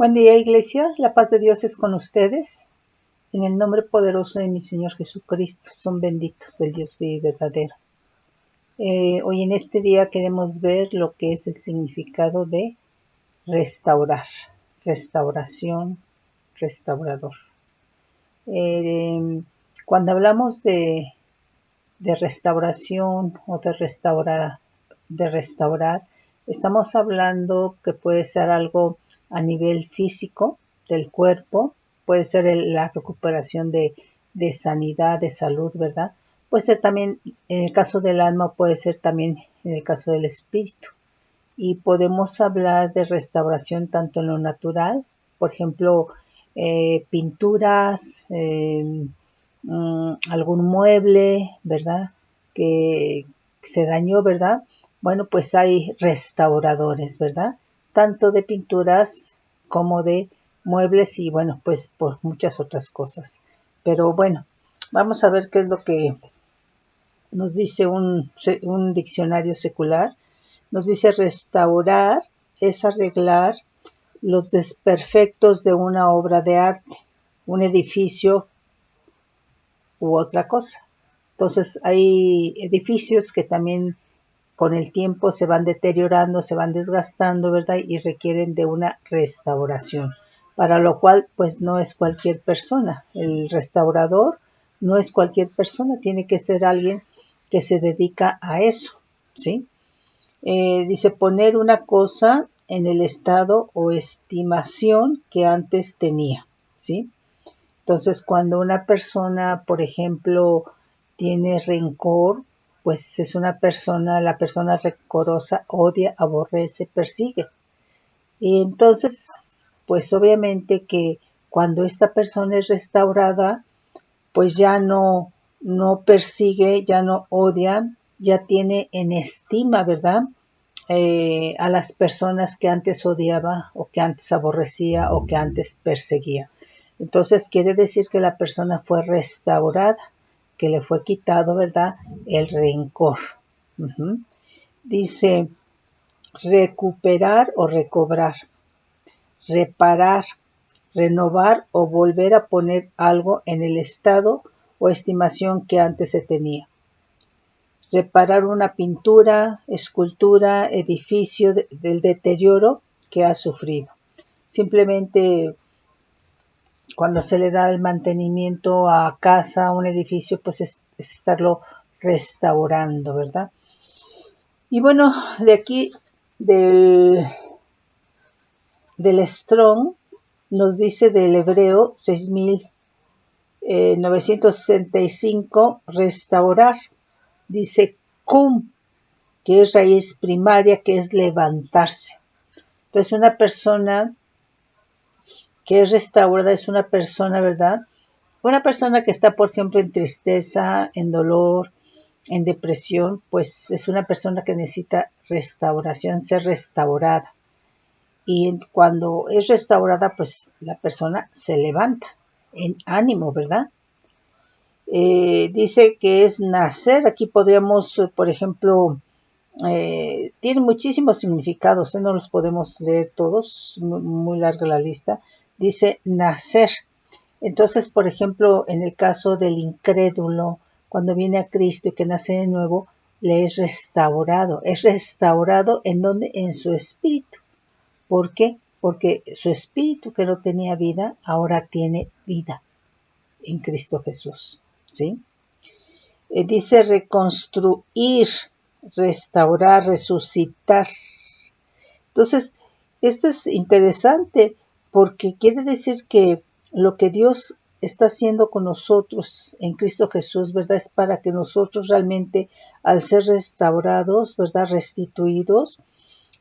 Buen día, Iglesia. La paz de Dios es con ustedes. En el nombre poderoso de mi Señor Jesucristo, son benditos del Dios vivo y verdadero. Hoy en este día queremos ver lo que es el significado de restaurar, restauración, restaurador. Cuando hablamos de restauración o de restaurar, estamos hablando que puede ser algo a nivel físico del cuerpo, puede ser la recuperación de sanidad, de salud, ¿verdad? Puede ser también, en el caso del alma, puede ser también en el caso del espíritu. Y podemos hablar de restauración tanto en lo natural, por ejemplo, pinturas, algún mueble, ¿verdad? Que se dañó, ¿verdad? Bueno, pues hay restauradores, ¿verdad? Tanto de pinturas como de muebles y bueno, pues por muchas otras cosas. Pero bueno, vamos a ver qué es lo que nos dice un diccionario secular. Nos dice restaurar es arreglar los desperfectos de una obra de arte, un edificio u otra cosa. Entonces hay edificios que también con el tiempo se van deteriorando, se van desgastando, ¿verdad? Y requieren de una restauración, para lo cual pues no es cualquier persona. El restaurador no es cualquier persona, tiene que ser alguien que se dedica a eso, ¿sí? Dice poner una cosa en el estado o estimación que antes tenía, ¿sí? Entonces, cuando una persona, por ejemplo, tiene rencor, pues es una persona, la persona rencorosa odia, aborrece, persigue. Y entonces, pues obviamente que cuando esta persona es restaurada, pues ya no persigue, ya no odia, ya tiene en estima, ¿verdad? A las personas que antes odiaba o que antes aborrecía o que antes perseguía. Entonces quiere decir que la persona fue restaurada, que le fue quitado, ¿verdad? El rencor. Dice recuperar o recobrar, reparar, renovar o volver a poner algo en el estado o estimación que antes se tenía. Reparar una pintura, escultura, edificio del deterioro que ha sufrido. Simplemente cuando se le da el mantenimiento a casa, a un edificio, pues es estarlo restaurando, ¿verdad? Y bueno, de aquí del Strong nos dice del hebreo 6965 restaurar. Dice cum, que es raíz primaria, que es levantarse. Entonces una persona que es restaurada es una persona, ¿verdad? Una persona que está, por ejemplo, en tristeza, en dolor, en depresión, pues es una persona que necesita restauración, ser restaurada. Y cuando es restaurada, pues la persona se levanta en ánimo, ¿verdad? Dice que es nacer. Aquí podríamos, por ejemplo, tiene muchísimos significados, no los podemos leer todos, muy larga la lista. Dice nacer. Entonces, por ejemplo, en el caso del incrédulo, cuando viene a Cristo y que nace de nuevo, le es restaurado. Es restaurado en donde, en su espíritu. ¿Por qué? Porque su espíritu que no tenía vida, ahora tiene vida en Cristo Jesús, ¿sí? Dice reconstruir, restaurar, resucitar. Entonces, esto es interesante porque quiere decir que lo que Dios está haciendo con nosotros en Cristo Jesús, ¿verdad? Es para que nosotros realmente, al ser restaurados, ¿verdad? Restituidos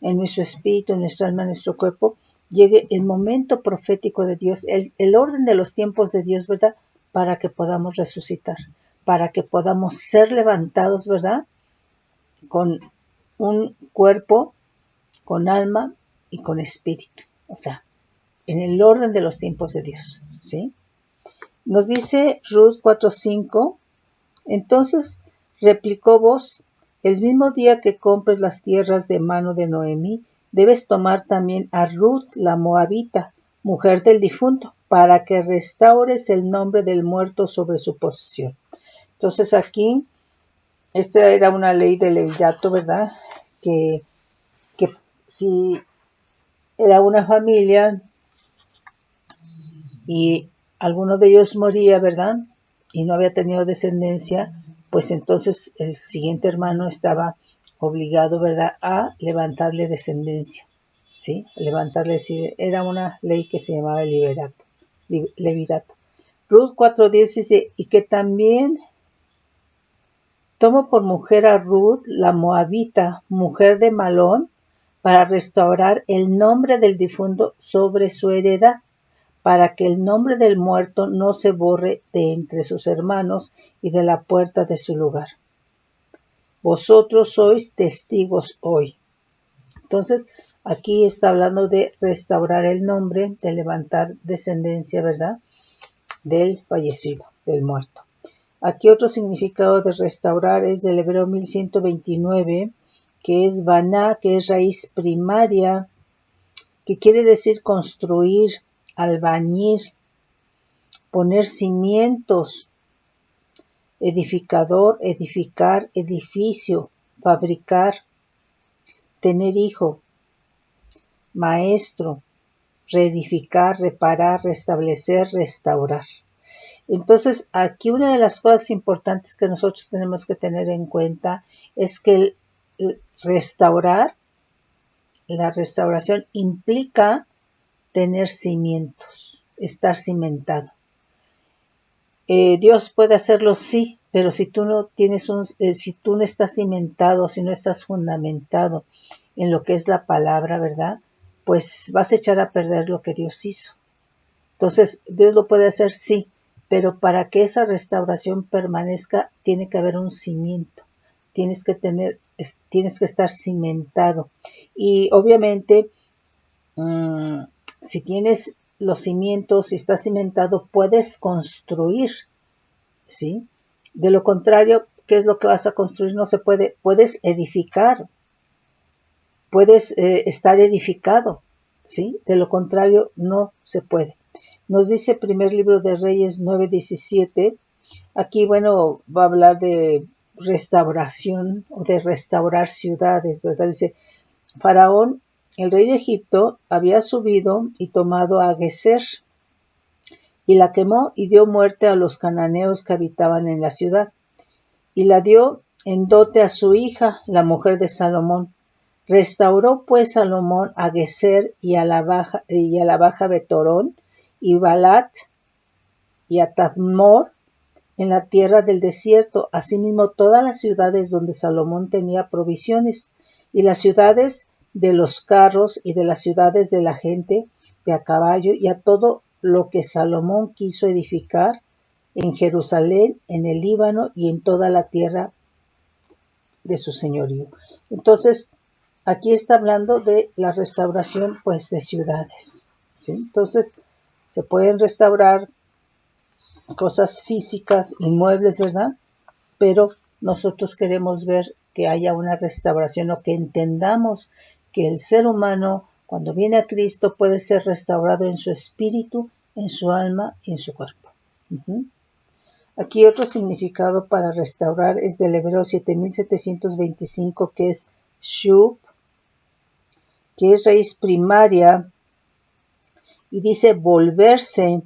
en nuestro espíritu, en nuestra alma, en nuestro cuerpo, llegue el momento profético de Dios, el orden de los tiempos de Dios, ¿verdad? Para que podamos resucitar, para que podamos ser levantados, ¿verdad? Con un cuerpo, con alma y con espíritu. O sea, en el orden de los tiempos de Dios, ¿sí? Nos dice Ruth 4:5, entonces replicó Booz, el mismo día que compres las tierras de mano de Noemí, debes tomar también a Ruth la moabita, mujer del difunto, para que restaures el nombre del muerto sobre su posesión. Entonces aquí, esta era una ley del levirato, ¿verdad? Que si era una familia y alguno de ellos moría, ¿verdad? Y no había tenido descendencia, pues entonces el siguiente hermano estaba obligado, ¿verdad?, a levantarle descendencia, ¿sí? Levantarle, decir, era una ley que se llamaba levirato. Ruth 4:10 dice, y que también tomó por mujer a Ruth, la moabita, mujer de Malón, para restaurar el nombre del difunto sobre su heredad, para que el nombre del muerto no se borre de entre sus hermanos y de la puerta de su lugar. Vosotros sois testigos hoy. Entonces, aquí está hablando de restaurar el nombre, de levantar descendencia, ¿verdad?, del fallecido, del muerto. Aquí otro significado de restaurar es del hebreo 1129, que es baná, que es raíz primaria, que quiere decir construir, albañir, poner cimientos, edificador, edificar, edificio, fabricar, tener hijo, maestro, reedificar, reparar, restablecer, restaurar. Entonces, aquí una de las cosas importantes que nosotros tenemos que tener en cuenta es que el restaurar, la restauración implica tener cimientos, estar cimentado. Dios puede hacerlo, sí, pero si tú no tienes si tú no estás cimentado, si no estás fundamentado en lo que es la palabra, ¿verdad?, pues vas a echar a perder lo que Dios hizo. Entonces, Dios lo puede hacer, sí, pero para que esa restauración permanezca, tiene que haber un cimiento. Tienes que estar cimentado. Y obviamente, si tienes los cimientos, si estás cimentado, puedes construir, ¿sí? De lo contrario, ¿qué es lo que vas a construir? No se puede. Puedes edificar, puedes estar edificado, ¿sí? De lo contrario, no se puede. Nos dice primer libro de Reyes 9:17. Aquí, bueno, va a hablar de restauración o de restaurar ciudades, ¿verdad? Dice, Faraón, el rey de Egipto, había subido y tomado a Geser y la quemó y dio muerte a los cananeos que habitaban en la ciudad. Y la dio en dote a su hija, la mujer de Salomón. Restauró pues Salomón a Geser y a la baja Betorón y Balat y a Tadmor en la tierra del desierto, asimismo todas las ciudades donde Salomón tenía provisiones, y las ciudades de los carros y de las ciudades de la gente de a caballo, y a todo lo que Salomón quiso edificar en Jerusalén, en el Líbano y en toda la tierra de su señorío. Entonces, aquí está hablando de la restauración, pues, de ciudades, ¿sí? Entonces, se pueden restaurar cosas físicas, inmuebles, ¿verdad? Pero nosotros queremos ver que haya una restauración o que entendamos que el ser humano, cuando viene a Cristo, puede ser restaurado en su espíritu, en su alma y en su cuerpo. Aquí otro significado para restaurar es del hebreo 7725, que es shub, que es raíz primaria, y dice volverse.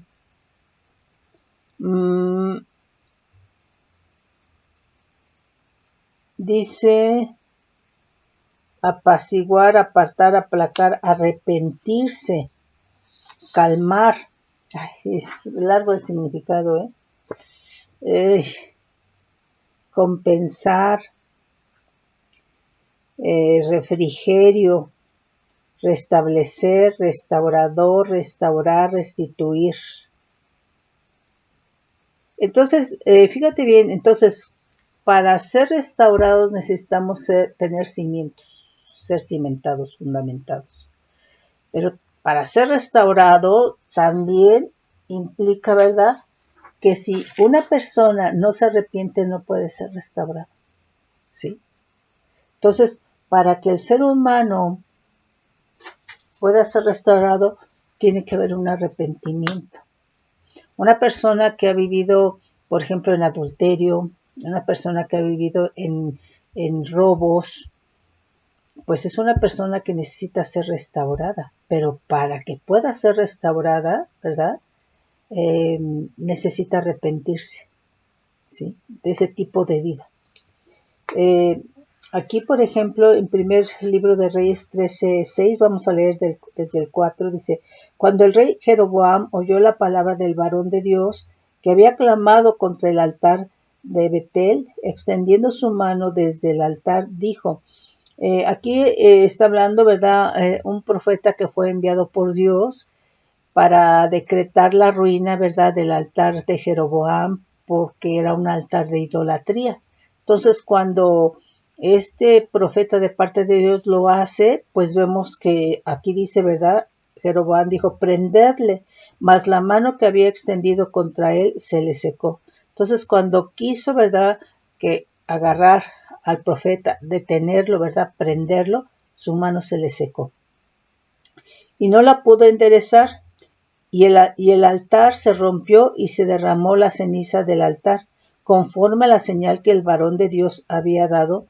Dice apaciguar, apartar, aplacar, arrepentirse, calmar. Ay, es largo el significado, compensar, refrigerio, restablecer, restaurador, restaurar, restituir. Entonces, fíjate bien, entonces, para ser restaurados necesitamos tener cimientos, ser cimentados, fundamentados. Pero para ser restaurado también implica, ¿verdad?, que si una persona no se arrepiente no puede ser restaurado, ¿sí? Entonces, para que el ser humano pueda ser restaurado, tiene que haber un arrepentimiento. Una persona que ha vivido, por ejemplo, en adulterio, una persona que ha vivido en robos, pues es una persona que necesita ser restaurada, pero para que pueda ser restaurada, ¿verdad? Necesita arrepentirse, ¿sí? De ese tipo de vida. Aquí, por ejemplo, en primer libro de Reyes 13:6, vamos a leer desde el 4, dice: Cuando el rey Jeroboam oyó la palabra del varón de Dios, que había clamado contra el altar de Betel, extendiendo su mano desde el altar, dijo, aquí está hablando, ¿verdad? Un profeta que fue enviado por Dios para decretar la ruina, ¿verdad?, del altar de Jeroboam, porque era un altar de idolatría. Entonces, cuando este profeta de parte de Dios lo hace, pues vemos que aquí dice, ¿verdad? Jeroboam dijo, prendedle, mas la mano que había extendido contra él se le secó. Entonces, cuando quiso, ¿verdad?, que agarrar al profeta, detenerlo, ¿verdad?, prenderlo, su mano se le secó. Y no la pudo enderezar, y el altar se rompió y se derramó la ceniza del altar, conforme a la señal que el varón de Dios había dado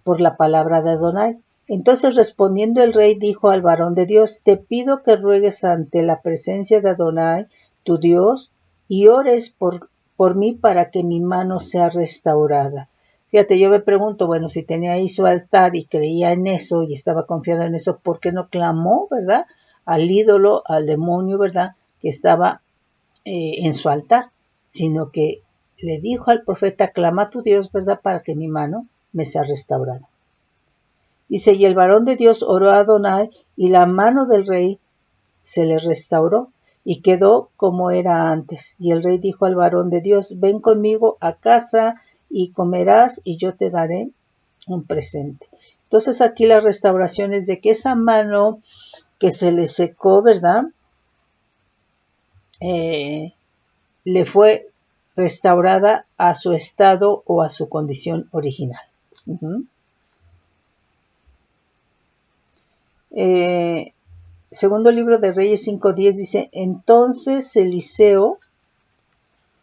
por la palabra de Adonai. Entonces respondiendo el rey dijo al varón de Dios, te pido que ruegues ante la presencia de Adonai, tu Dios, y ores por mí para que mi mano sea restaurada. Fíjate, yo me pregunto, bueno, si tenía ahí su altar y creía en eso y estaba confiado en eso, ¿por qué no clamó, verdad? Al ídolo, al demonio, ¿verdad? Que estaba en su altar, sino que le dijo al profeta, clama a tu Dios, ¿verdad? Para que mi mano me sea restaurada. Dice, y el varón de Dios oró a Adonai, y la mano del rey se le restauró, y quedó como era antes. Y el rey dijo al varón de Dios, ven conmigo a casa, y comerás, y yo te daré un presente. Entonces aquí la restauración es de que esa mano que se le secó, ¿verdad? Le fue restaurada a su estado o a su condición original. Segundo libro de Reyes 5:10 dice, entonces Eliseo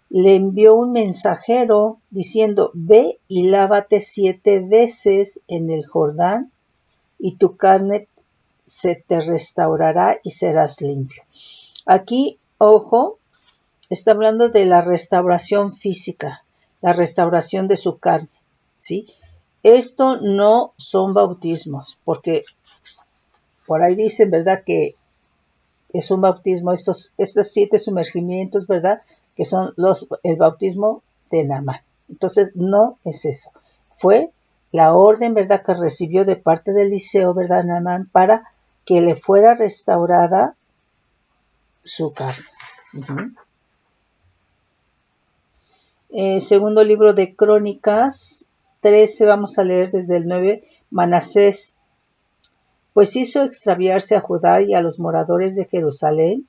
le envió un mensajero diciendo, ve y lávate 7 veces en el Jordán y tu carne se te restaurará y serás limpio. Aquí, ojo, está hablando de la restauración física, la restauración de su carne, ¿sí? Esto no son bautismos, porque por ahí dicen, ¿verdad?, que es un bautismo, estos 7 sumergimientos, ¿verdad?, que son el bautismo de Naamán. Entonces, no es eso. Fue la orden, ¿verdad?, que recibió de parte de Eliseo, ¿verdad?, Naamán, para que le fuera restaurada su carne. Segundo libro de Crónicas 13, vamos a leer desde el 9, Manasés, pues hizo extraviarse a Judá y a los moradores de Jerusalén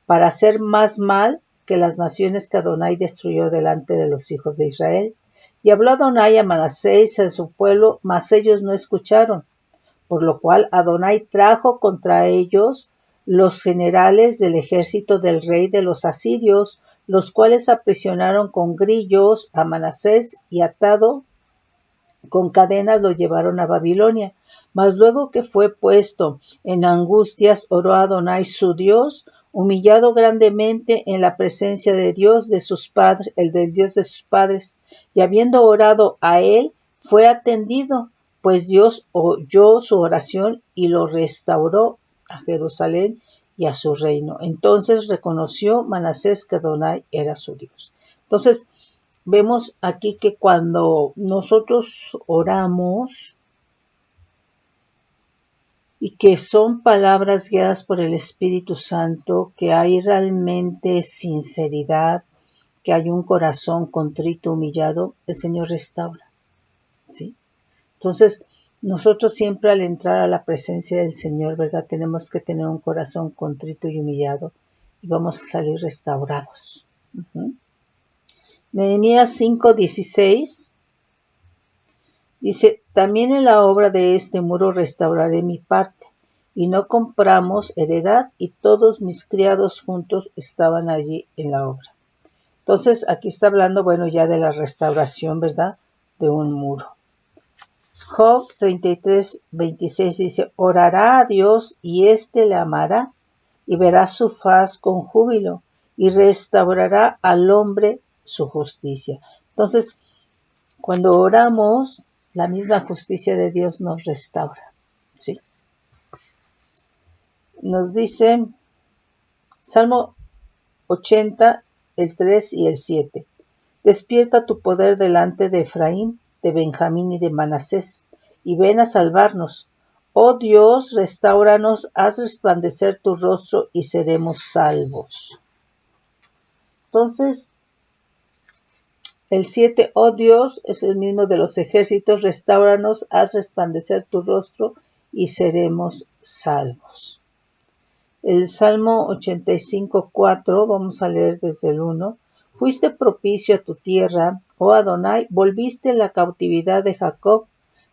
para hacer más mal que las naciones que Adonai destruyó delante de los hijos de Israel. Y habló Adonai a Manasés y a su pueblo, mas ellos no escucharon, por lo cual Adonai trajo contra ellos los generales del ejército del rey de los asirios, los cuales aprisionaron con grillos a Manasés y atado con cadenas lo llevaron a Babilonia. Mas luego que fue puesto en angustias, oró a Adonai su Dios, humillado grandemente en la presencia de Dios de sus padres, el del Dios de sus padres, y habiendo orado a él, fue atendido, pues Dios oyó su oración y lo restauró a Jerusalén y a su reino. Entonces reconoció Manasés que Adonai era su Dios. Entonces, vemos aquí que cuando nosotros oramos y que son palabras guiadas por el Espíritu Santo, que hay realmente sinceridad, que hay un corazón contrito, humillado, el Señor restaura, ¿sí? Entonces, nosotros siempre al entrar a la presencia del Señor, ¿verdad? Tenemos que tener un corazón contrito y humillado y vamos a salir restaurados. Nehemías 5:16 dice, también en la obra de este muro restauraré mi parte, y no compramos heredad, y todos mis criados juntos estaban allí en la obra. Entonces, aquí está hablando, bueno, ya de la restauración, ¿verdad?, de un muro. Job 33:26 dice, orará a Dios y éste le amará, y verá su faz con júbilo, y restaurará al hombre su justicia. Entonces, cuando oramos, la misma justicia de Dios nos restaura, ¿sí? Nos dice Salmo 80, el 3 y el 7. Despierta tu poder delante de Efraín, de Benjamín y de Manasés, y ven a salvarnos. Oh Dios, restáuranos, haz resplandecer tu rostro y seremos salvos. Entonces, el 7, oh Dios, es el mismo de los ejércitos, restáuranos, haz resplandecer tu rostro y seremos salvos. El Salmo 85:4, vamos a leer desde el 1. Fuiste propicio a tu tierra, oh Adonai, volviste la cautividad de Jacob,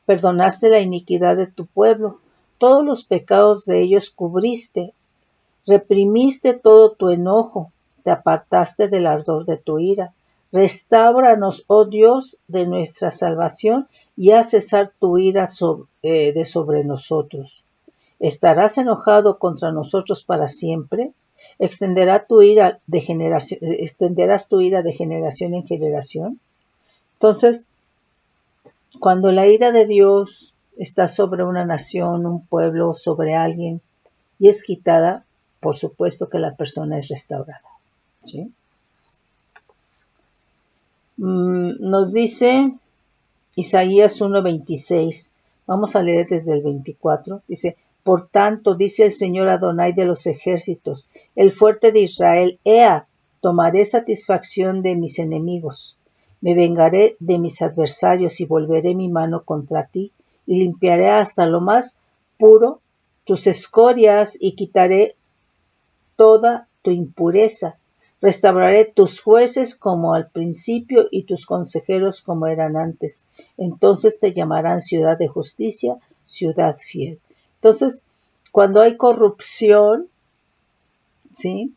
perdonaste la iniquidad de tu pueblo, todos los pecados de ellos cubriste, reprimiste todo tu enojo, te apartaste del ardor de tu ira. Restáuranos, oh Dios, de nuestra salvación, y haz cesar tu ira de sobre nosotros. ¿Estarás enojado contra nosotros para siempre? ¿Extenderás tu ira de generación en generación? Entonces, cuando la ira de Dios está sobre una nación, un pueblo, sobre alguien, y es quitada, por supuesto que la persona es restaurada, ¿sí? Nos dice Isaías 1:26. Vamos a leer desde el 24. Dice, por tanto, dice el Señor Adonai de los ejércitos, el fuerte de Israel, Ea, tomaré satisfacción de mis enemigos. Me vengaré de mis adversarios y volveré mi mano contra ti, y limpiaré hasta lo más puro tus escorias y quitaré toda tu impureza. Restauraré tus jueces como al principio y tus consejeros como eran antes. Entonces te llamarán ciudad de justicia, ciudad fiel. Entonces, cuando hay corrupción, ¿sí?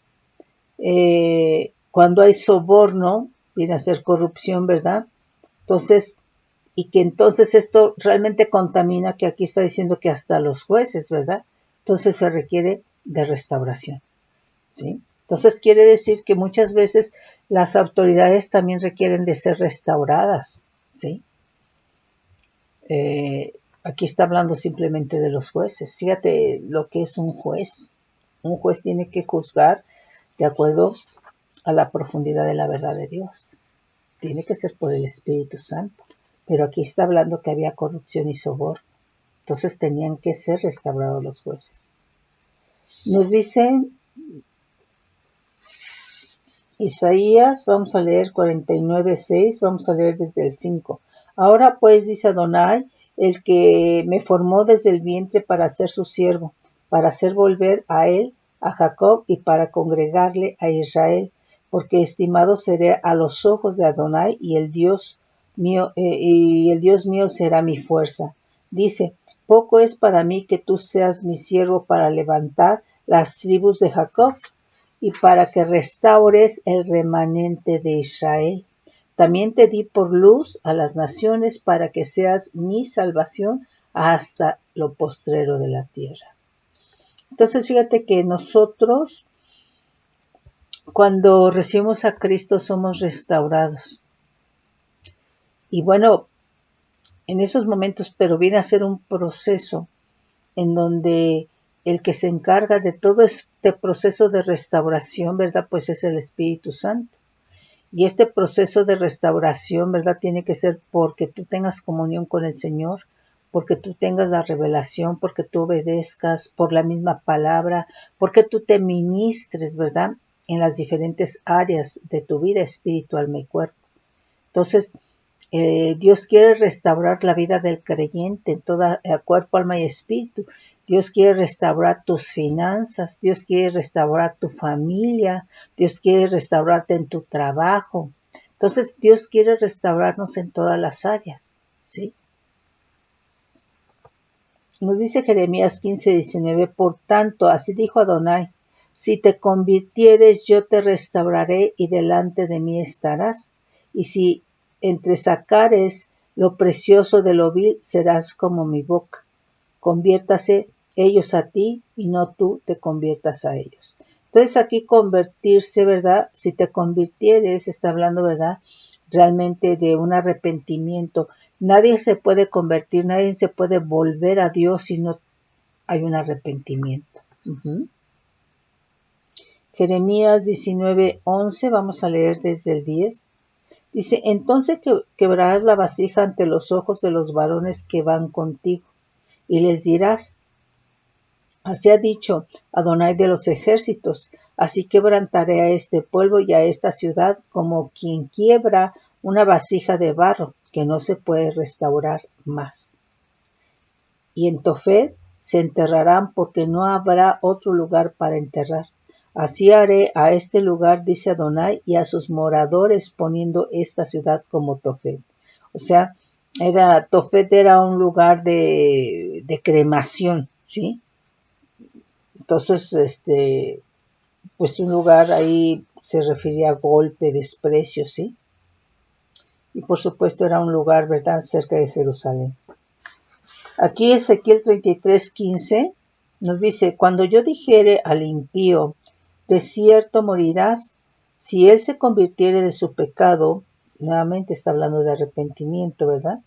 Cuando hay soborno, viene a ser corrupción, ¿verdad? Entonces, y que entonces esto realmente contamina, que aquí está diciendo que hasta los jueces, ¿verdad? Entonces se requiere de restauración, ¿sí? Entonces quiere decir que muchas veces las autoridades también requieren de ser restauradas, ¿sí? Aquí está hablando simplemente de los jueces. Fíjate lo que es un juez. Un juez tiene que juzgar de acuerdo a la profundidad de la verdad de Dios. Tiene que ser por el Espíritu Santo. Pero aquí está hablando que había corrupción y soborno. Entonces tenían que ser restaurados los jueces. Nos dice Isaías, vamos a leer 49:6, vamos a leer desde el 5. Ahora pues, dice Adonai, el que me formó desde el vientre para ser su siervo, para hacer volver a él, a Jacob, y para congregarle a Israel, porque estimado seré a los ojos de Adonai, y el Dios mío será mi fuerza. Dice, poco es para mí que tú seas mi siervo para levantar las tribus de Jacob, y para que restaures el remanente de Israel. También te di por luz a las naciones para que seas mi salvación hasta lo postrero de la tierra. Entonces fíjate que nosotros, cuando recibimos a Cristo, somos restaurados. Y bueno, en esos momentos, pero viene a ser un proceso en donde el que se encarga de todo este proceso de restauración, ¿verdad? Pues es el Espíritu Santo. Y este proceso de restauración, ¿verdad? Tiene que ser porque tú tengas comunión con el Señor, porque tú tengas la revelación, porque tú obedezcas por la misma palabra, porque tú te ministres, ¿verdad? En las diferentes áreas de tu vida espiritual, mi cuerpo. Entonces, Dios quiere restaurar la vida del creyente en toda cuerpo, alma y espíritu. Dios quiere restaurar tus finanzas, Dios quiere restaurar tu familia, Dios quiere restaurarte en tu trabajo. Entonces, Dios quiere restaurarnos en todas las áreas, ¿sí? Nos dice Jeremías 15:19, por tanto, así dijo Adonai, si te convirtieres, yo te restauraré y delante de mí estarás. Y si entresacares lo precioso de lo vil, serás como mi boca. Conviértase ellos a ti y no tú te conviertas a ellos. Entonces aquí convertirse, ¿verdad? Si te convirtieres, está hablando, ¿verdad? Realmente de un arrepentimiento. Nadie se puede convertir, nadie se puede volver a Dios si no hay un arrepentimiento. Jeremías 19:11, vamos a leer desde el 10. Dice, entonces quebrarás la vasija ante los ojos de los varones que van contigo, y les dirás, así ha dicho Adonai de los ejércitos, así quebrantaré a este pueblo y a esta ciudad como quien quiebra una vasija de barro que no se puede restaurar más. Y en Tofet se enterrarán porque no habrá otro lugar para enterrar. Así haré a este lugar, dice Adonai, y a sus moradores poniendo esta ciudad como Tofet. O sea, Tofet era un lugar de cremación, ¿sí? Entonces, pues un lugar ahí se refería a golpe, desprecio, ¿sí? Y por supuesto era un lugar, ¿verdad?, cerca de Jerusalén. Aquí Ezequiel 33:15 nos dice, cuando yo dijere al impío, de cierto morirás, si él se convirtiere de su pecado, nuevamente está hablando de arrepentimiento, ¿verdad?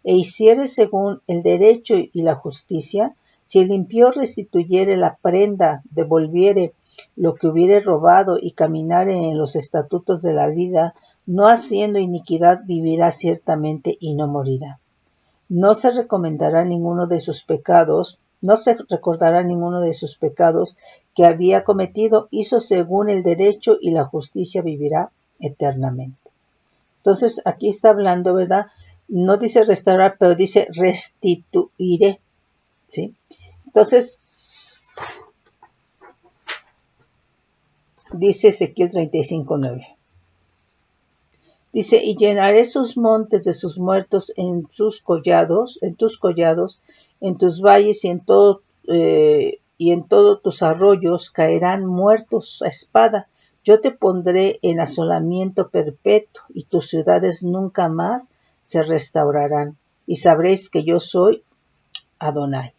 E hiciere según el derecho y la justicia, si el impío restituyere la prenda, devolviere lo que hubiere robado y caminare en los estatutos de la vida, no haciendo iniquidad, vivirá ciertamente y no morirá. No se recordará ninguno de sus pecados que había cometido, hizo según el derecho y la justicia, vivirá eternamente. Entonces aquí está hablando, ¿verdad? No dice restaurar, pero dice restituiré, ¿sí? Entonces, dice Ezequiel 35:9. Dice, y llenaré sus montes de sus muertos en tus collados, en tus valles y en todos tus arroyos caerán muertos a espada. Yo te pondré en asolamiento perpetuo y tus ciudades nunca más se restaurarán. Y sabréis que yo soy Adonai.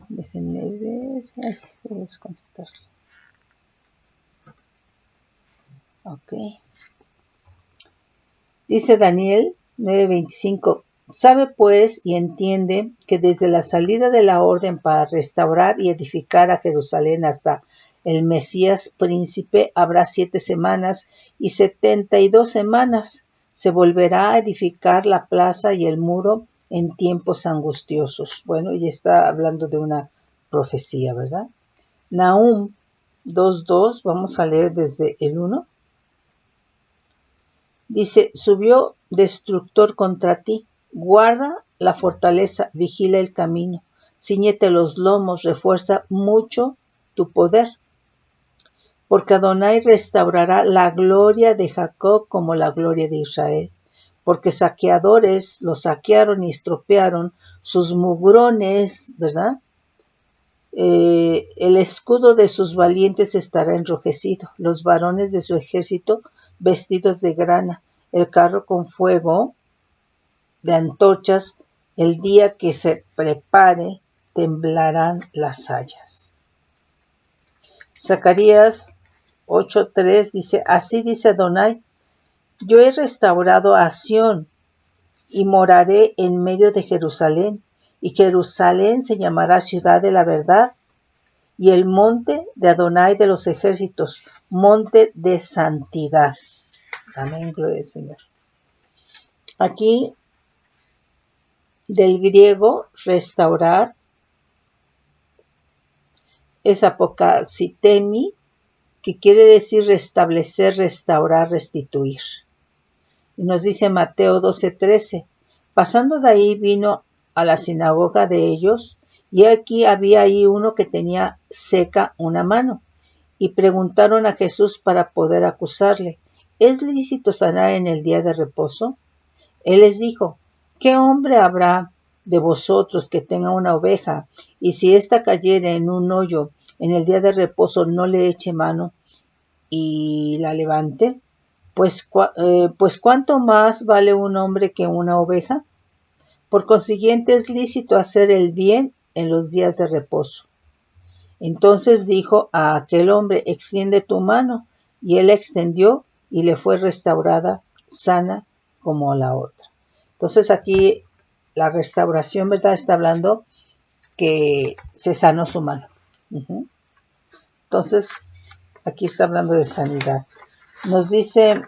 Déjenme ver. Voy a desconectarlo. Ok. Dice Daniel 9:25, sabe pues y entiende que desde la salida de la orden para restaurar y edificar a Jerusalén hasta el Mesías príncipe habrá 7 semanas y 72 semanas. Se volverá a edificar la plaza y el muro en tiempos angustiosos. Bueno, y está hablando de una profecía, ¿verdad? Nahum 2:2, vamos a leer desde el 1. Dice, subió destructor contra ti, guarda la fortaleza, vigila el camino, cíñete los lomos, refuerza mucho tu poder. Porque Adonai restaurará la gloria de Jacob como la gloria de Israel. Porque saqueadores los saquearon y estropearon sus mugrones, ¿verdad? El escudo de sus valientes estará enrojecido, los varones de su ejército vestidos de grana, el carro con fuego de antorchas, el día que se prepare, temblarán las hayas. Zacarías 8:3 dice, así dice Adonai, yo he restaurado a Sión y moraré en medio de Jerusalén, y Jerusalén se llamará ciudad de la verdad, y el monte de Adonai de los ejércitos, monte de santidad. Amén, gloria al Señor. Aquí, del griego, restaurar, es apokasitemi, que quiere decir restablecer, restaurar, restituir. Y nos dice Mateo 12:13, pasando de ahí vino a la sinagoga de ellos, y aquí había ahí uno que tenía seca una mano. Y preguntaron a Jesús para poder acusarle, ¿es lícito sanar en el día de reposo? Él les dijo, ¿qué hombre habrá de vosotros que tenga una oveja, y si ésta cayere en un hoyo en el día de reposo, no le eche mano y la levante? Pues ¿cuánto más vale un hombre que una oveja? Por consiguiente es lícito hacer el bien en los días de reposo. Entonces dijo a aquel hombre, extiende tu mano. Y él extendió y le fue restaurada sana como la otra. Entonces aquí la restauración, ¿verdad? Está hablando que se sanó su mano. Entonces aquí está hablando de sanidad. Nos dice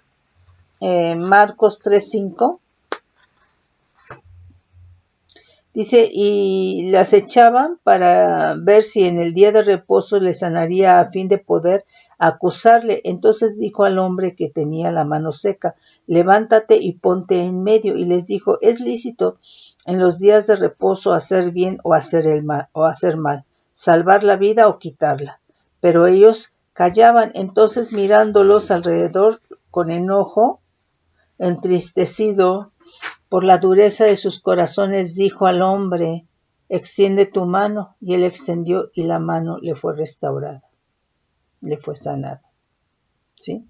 Marcos 3:5. Dice, y las echaban para ver si en el día de reposo le sanaría a fin de poder acusarle. Entonces dijo al hombre que tenía la mano seca, levántate y ponte en medio. Y les dijo, es lícito en los días de reposo hacer bien o hacer mal, salvar la vida o quitarla. Pero ellos callaban. Entonces mirándolos alrededor con enojo, entristecido por la dureza de sus corazones, dijo al hombre, extiende tu mano. Y él extendió y la mano le fue restaurada, le fue sanada. ¿Sí?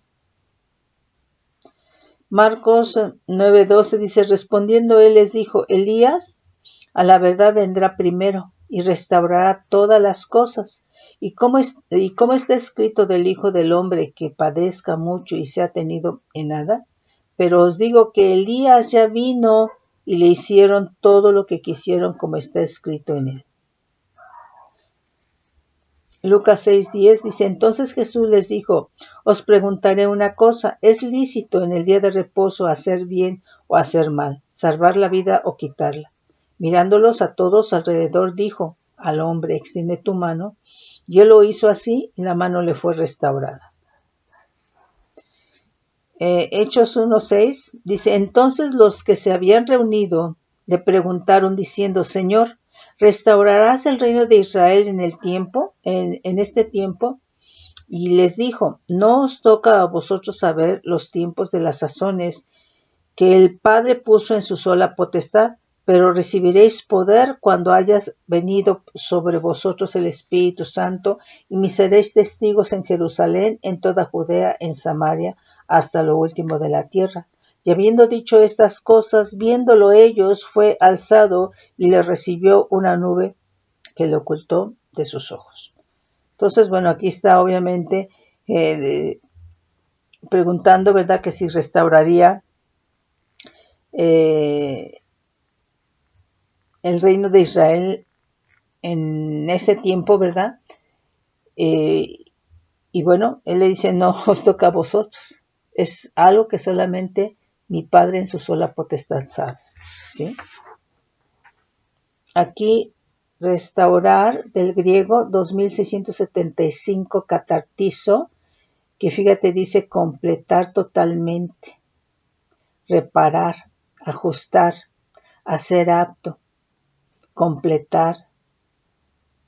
Marcos 9:12 dice, respondiendo él les dijo, Elías a la verdad vendrá primero y restaurará todas las cosas. ¿Y cómo está escrito del Hijo del Hombre que padezca mucho y sea tenido en nada? Pero os digo que Elías ya vino y le hicieron todo lo que quisieron como está escrito en él. Lucas 6:10 dice, entonces Jesús les dijo, os preguntaré una cosa, ¿es lícito en el día de reposo hacer bien o hacer mal, salvar la vida o quitarla? Mirándolos a todos alrededor dijo al hombre, extiende tu mano, y él lo hizo así y la mano le fue restaurada. Hechos 1:6 dice, entonces los que se habían reunido le preguntaron diciendo, Señor, ¿restaurarás el reino de Israel en este tiempo? Y les dijo, no os toca a vosotros saber los tiempos de las sazones que el Padre puso en su sola potestad, pero recibiréis poder cuando hayas venido sobre vosotros el Espíritu Santo, y me seréis testigos en Jerusalén, en toda Judea, en Samaria, hasta lo último de la tierra. Y habiendo dicho estas cosas, viéndolo ellos, fue alzado y le recibió una nube que le ocultó de sus ojos. Entonces, bueno, aquí está obviamente preguntando, ¿verdad?, que si restauraría el reino de Israel en ese tiempo, ¿verdad? Y bueno, él le dice, no os toca a vosotros. Es algo que solamente mi Padre en su sola potestad sabe. ¿Sí? Aquí, restaurar, del griego 2675, catartizo, que fíjate, dice completar totalmente, reparar, ajustar, hacer apto, completar,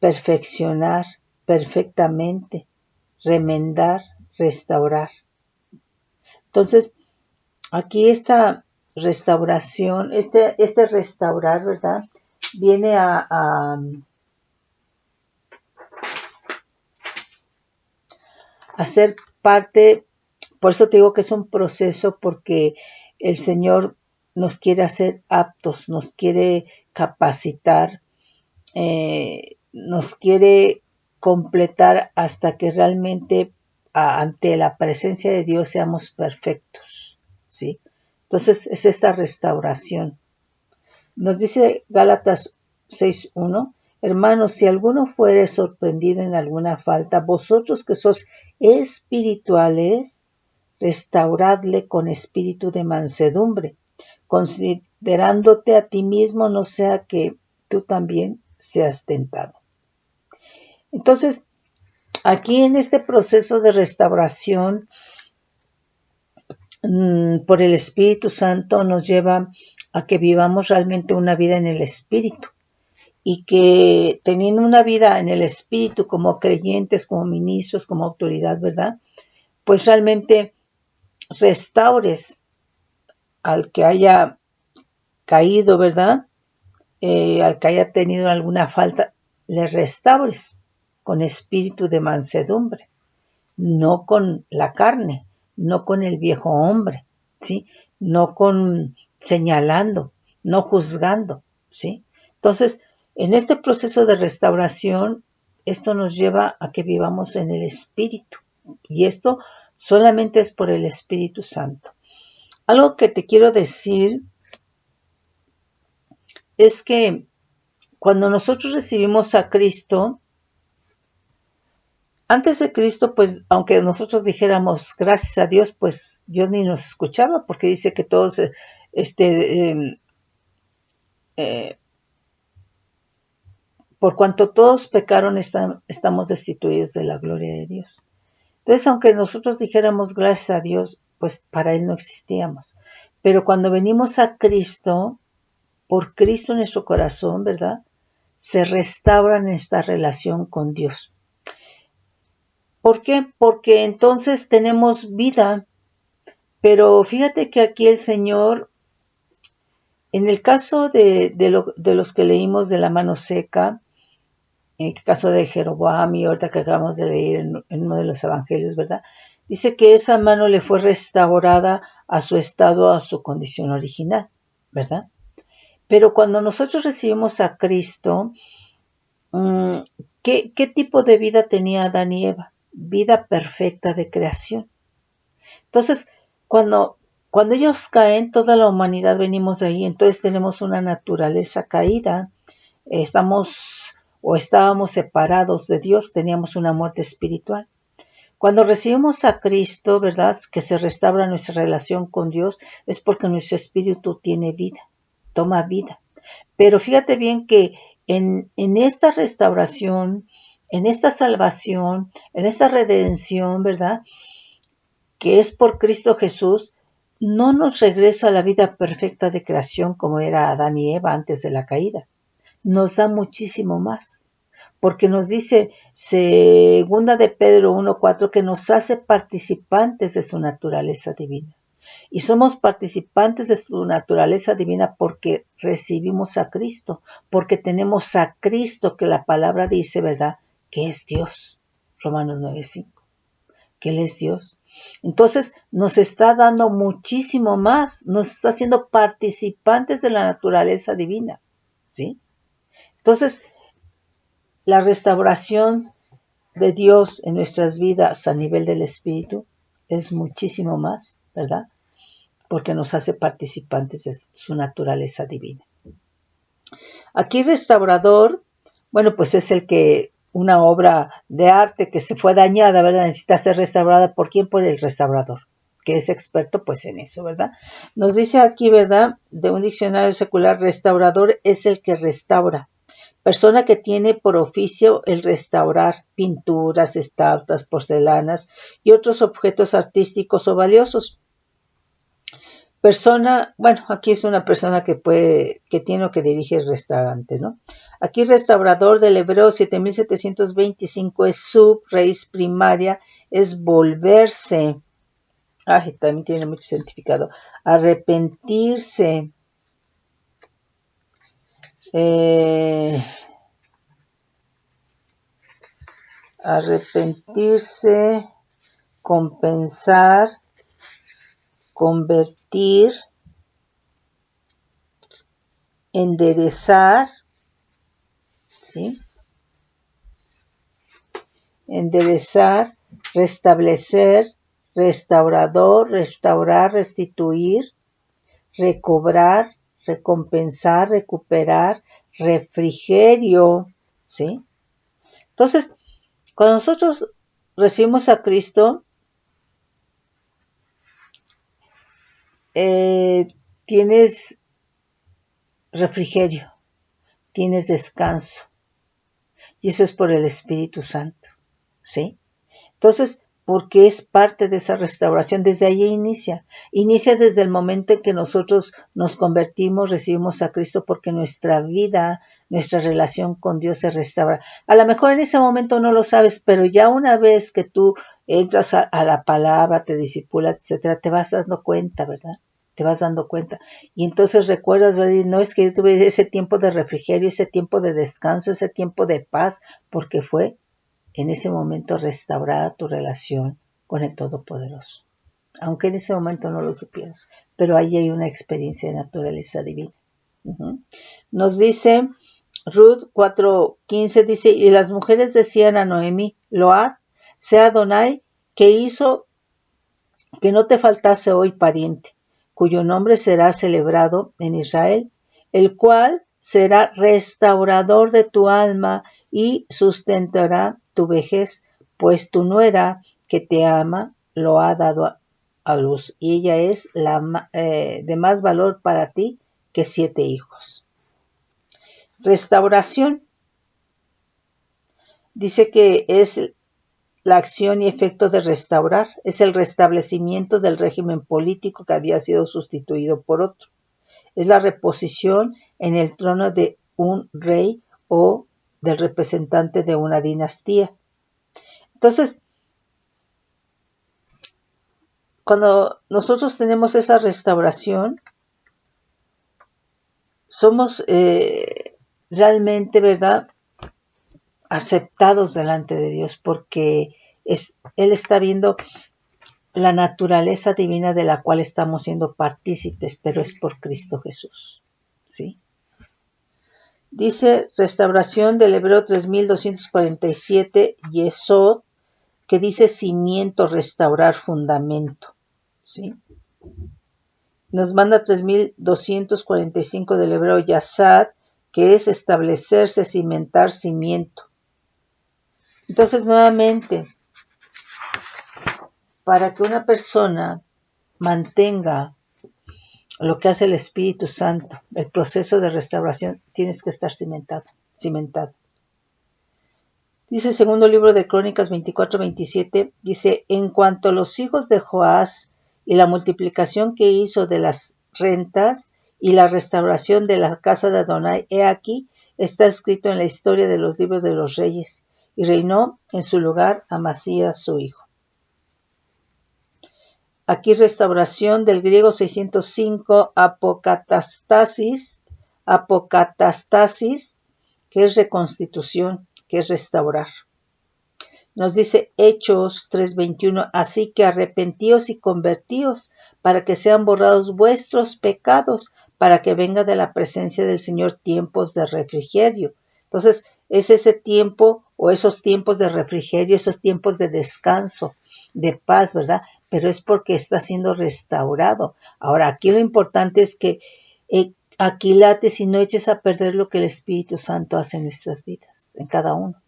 perfeccionar perfectamente, remendar, restaurar. Entonces, aquí esta restauración, este restaurar, ¿verdad?, viene a ser parte, por eso te digo que es un proceso, porque el Señor nos quiere hacer aptos, nos quiere capacitar, nos quiere completar hasta que realmente ante la presencia de Dios seamos perfectos, ¿sí? Entonces es esta restauración. Nos dice Gálatas 6:1, hermanos, si alguno fuere sorprendido en alguna falta, vosotros que sois espirituales, restauradle con espíritu de mansedumbre, considerándote a ti mismo, no sea que tú también seas tentado. Entonces, aquí en este proceso de restauración por el Espíritu Santo nos lleva a que vivamos realmente una vida en el Espíritu, y que teniendo una vida en el Espíritu como creyentes, como ministros, como autoridad, ¿verdad?, pues realmente restaures al que haya caído, ¿verdad? Al que haya tenido alguna falta, le restaures con espíritu de mansedumbre, no con la carne, no con el viejo hombre, ¿sí? No con señalando, no juzgando, ¿sí? Entonces, en este proceso de restauración, esto nos lleva a que vivamos en el Espíritu. Y esto solamente es por el Espíritu Santo. Algo que te quiero decir es que cuando nosotros recibimos a Cristo, antes de Cristo, pues, aunque nosotros dijéramos gracias a Dios, pues Dios ni nos escuchaba, porque dice que todos, por cuanto todos pecaron, estamos destituidos de la gloria de Dios. Entonces, aunque nosotros dijéramos gracias a Dios, pues para Él no existíamos. Pero cuando venimos a Cristo, por Cristo en nuestro corazón, ¿verdad? Se restaura nuestra relación con Dios. ¿Por qué? Porque entonces tenemos vida. Pero fíjate que aquí el Señor, en el caso de los que leímos de la mano seca, en el caso de Jeroboam y ahorita que acabamos de leer en uno de los evangelios, ¿verdad? Dice que esa mano le fue restaurada a su estado, a su condición original, ¿verdad? Pero cuando nosotros recibimos a Cristo, ¿qué tipo de vida tenía Adán y Eva? Vida perfecta de creación. Entonces, cuando ellos caen, toda la humanidad venimos de ahí, entonces tenemos una naturaleza caída, estábamos separados de Dios, teníamos una muerte espiritual. Cuando recibimos a Cristo, ¿verdad? Que se restaura nuestra relación con Dios, es porque nuestro espíritu tiene vida, toma vida. Pero fíjate bien que en esta restauración, en esta salvación, en esta redención, ¿verdad? Que es por Cristo Jesús, no nos regresa a la vida perfecta de creación como era Adán y Eva antes de la caída. Nos da muchísimo más. Porque nos dice segunda de Pedro 1:4 que nos hace participantes de su naturaleza divina. Y somos participantes de su naturaleza divina porque recibimos a Cristo, porque tenemos a Cristo que la palabra dice, ¿verdad? Que es Dios. Romanos 9:5. Que Él es Dios. Entonces nos está dando muchísimo más, nos está haciendo participantes de la naturaleza divina, ¿sí? Entonces, la restauración de Dios en nuestras vidas a nivel del Espíritu es muchísimo más, ¿verdad? Porque nos hace participantes de su naturaleza divina. Aquí restaurador, bueno, pues es el que una obra de arte que se fue dañada, ¿verdad? Necesita ser restaurada. ¿Por quién? Por el restaurador, que es experto pues en eso, ¿verdad? Nos dice aquí, ¿verdad? De un diccionario secular, restaurador es el que restaura. Persona que tiene por oficio el restaurar pinturas, estatuas, porcelanas y otros objetos artísticos o valiosos. Persona, bueno, aquí es una persona que tiene o que dirige el restaurante, ¿no? Aquí restaurador del hebreo 7725 es sub, raíz primaria, es volverse. También tiene mucho significado. Arrepentirse. Arrepentirse, compensar, convertir, enderezar, ¿sí? Enderezar, restablecer, restaurador, restaurar, restituir, recobrar, recompensar, recuperar, refrigerio, ¿sí? Entonces, cuando nosotros recibimos a Cristo, tienes refrigerio, tienes descanso. Y eso es por el Espíritu Santo, ¿sí? Entonces, porque es parte de esa restauración, desde ahí inicia. Inicia desde el momento en que nosotros nos convertimos, recibimos a Cristo, porque nuestra vida, nuestra relación con Dios se restaura. A lo mejor en ese momento no lo sabes, pero ya una vez que tú entras a la palabra, te discipulas, etcétera, te vas dando cuenta, ¿verdad? te vas dando cuenta. Y entonces recuerdas, ¿verdad? Y no es que yo tuve ese tiempo de refrigerio, ese tiempo de descanso, ese tiempo de paz, porque fue en ese momento restaurada tu relación con el Todopoderoso. Aunque en ese momento no lo supieras, pero ahí hay una experiencia de naturaleza divina. Nos dice Ruth 4:15, dice, y las mujeres decían a Noemí, Load, sea Adonai, que hizo que no te faltase hoy pariente, cuyo nombre será celebrado en Israel, el cual será restaurador de tu alma y sustentará tu vejez, pues tu nuera que te ama lo ha dado a luz, y ella es de más valor para ti que 7 hijos. Restauración. Dice que es la acción y efecto de restaurar, es el restablecimiento del régimen político que había sido sustituido por otro. Es la reposición en el trono de un rey o del representante de una dinastía. Entonces, cuando nosotros tenemos esa restauración, somos realmente, ¿verdad?, aceptados delante de Dios, porque Él está viendo la naturaleza divina de la cual estamos siendo partícipes, pero es por Cristo Jesús. ¿Sí? Dice restauración del Hebreo 3247, Yesod, que dice cimiento, restaurar, fundamento. ¿Sí? Nos manda 3245 del Hebreo Yasad, que es establecerse, cimentar, cimiento. Entonces, nuevamente, para que una persona mantenga lo que hace el Espíritu Santo, el proceso de restauración, tienes que estar cimentado. Dice el segundo libro de Crónicas 24-27, dice, en cuanto a los hijos de Joás y la multiplicación que hizo de las rentas y la restauración de la casa de Adonai, he aquí, está escrito en la historia de los libros de los reyes, y reinó en su lugar Amasías su hijo. Aquí restauración del griego 605, apocatastasis, que es reconstitución, que es restaurar. Nos dice Hechos 3:21, así que arrepentíos y convertíos para que sean borrados vuestros pecados, para que venga de la presencia del Señor tiempos de refrigerio. Entonces, es ese tiempo o esos tiempos de refrigerio, esos tiempos de descanso, de paz, ¿verdad? Pero es porque está siendo restaurado. Ahora, aquí lo importante es que aquilates y no eches a perder lo que el Espíritu Santo hace en nuestras vidas, en cada uno.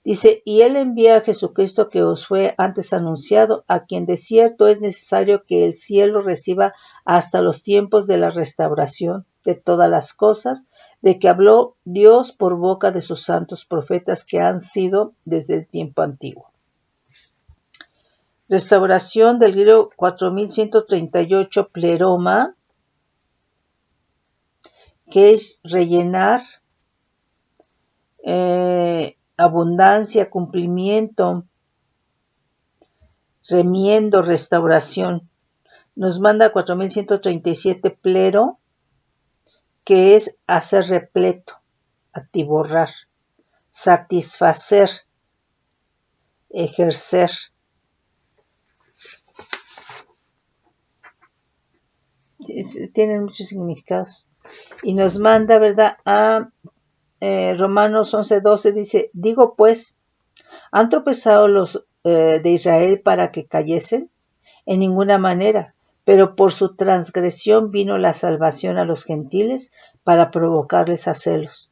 Dice, y Él envía a Jesucristo que os fue antes anunciado, a quien de cierto es necesario que el cielo reciba hasta los tiempos de la restauración de todas las cosas, de que habló Dios por boca de sus santos profetas que han sido desde el tiempo antiguo. Restauración del griego 4138, pleroma, que es rellenar, abundancia, cumplimiento, remiendo, restauración. Nos manda 4137, plero, que es hacer repleto, atiborrar, satisfacer, ejercer. Tienen muchos significados. Y nos manda, ¿verdad?, a Romanos 11:12, dice, digo pues, ¿han tropezado los de Israel para que cayesen? En ninguna manera, pero por su transgresión vino la salvación a los gentiles para provocarles a celos.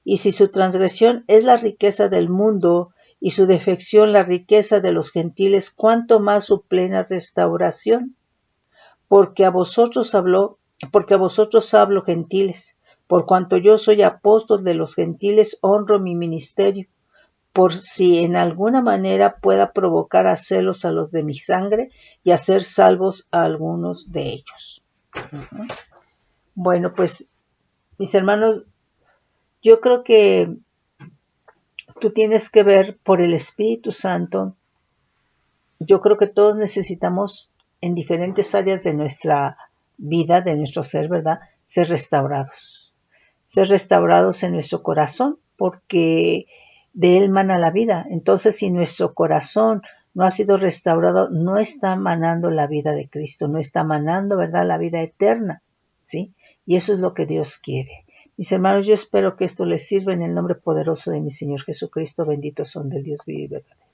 Y si su transgresión es la riqueza del mundo y su defección la riqueza de los gentiles, ¿cuánto más su plena restauración? Porque a vosotros hablo, gentiles, por cuanto yo soy apóstol de los gentiles, honro mi ministerio, por si en alguna manera pueda provocar a celos a los de mi sangre y hacer salvos a algunos de ellos. Bueno, pues, mis hermanos, yo creo que tú tienes que ver por el Espíritu Santo. Yo creo que todos necesitamos en diferentes áreas de nuestra vida, de nuestro ser, ¿verdad? Ser restaurados. Ser restaurados en nuestro corazón, porque de él mana la vida. Entonces, si nuestro corazón no ha sido restaurado, no está manando la vida de Cristo, no está manando, ¿verdad?, la vida eterna, ¿sí? Y eso es lo que Dios quiere. Mis hermanos, yo espero que esto les sirva en el nombre poderoso de mi Señor Jesucristo. Benditos son del Dios vivo y verdadero.